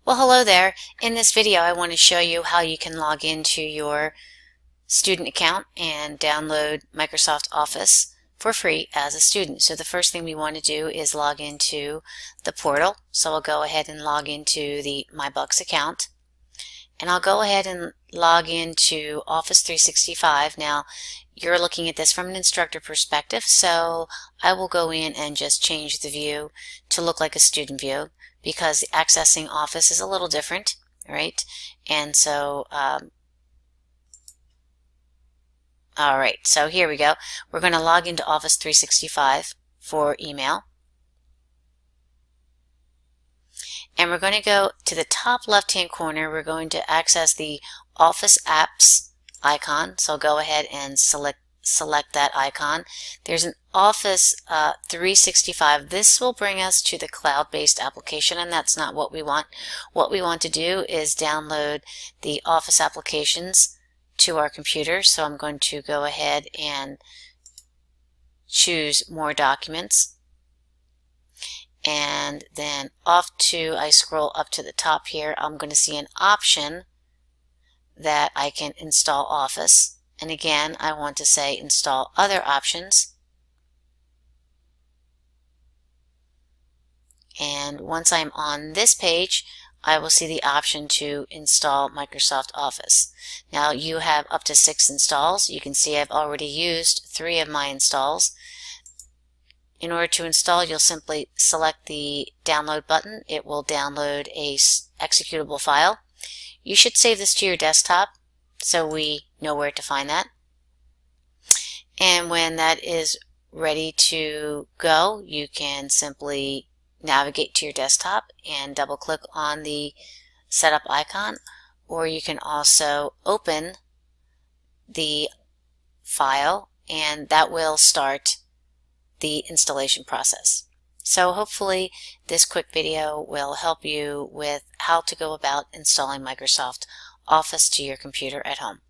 Well, hello there. In this video, I want to show you how you can log into your student account and download Microsoft Office for free as a student. So the first thing we want to do is log into the portal. So I'll go ahead and log into the MyBucks account. And I'll go ahead and log into Office 365. Now, you're looking at this from an instructor perspective, so I will go in and just change the view to look like a student view, because accessing Office is a little different, right? And so, all right, so here we go. We're going to log into Office 365 for email. And we're going to go to the top left-hand corner. We're going to access the Office Apps icon. So go ahead and select that icon. There's an Office 365. This will bring us to the cloud-based application, and that's not what we want. What we want to do is download the Office applications to our computer. So I'm going to go ahead and choose More Documents. And then I scroll up to the top here, I'm going to see an option that I can install Office. And again, I want to say install other options. And once I'm on this page, I will see the option to install Microsoft Office. Now you have up to 6 installs. You can see I've already used 3 of my installs. In order to install, you'll simply select the download button. It will download a executable file. You should save this to your desktop so we know where to find that. And when that is ready to go, you can simply navigate to your desktop and double click on the setup icon, or you can also open the file and that will start the installation process. So hopefully this quick video will help you with how to go about installing Microsoft Office to your computer at home.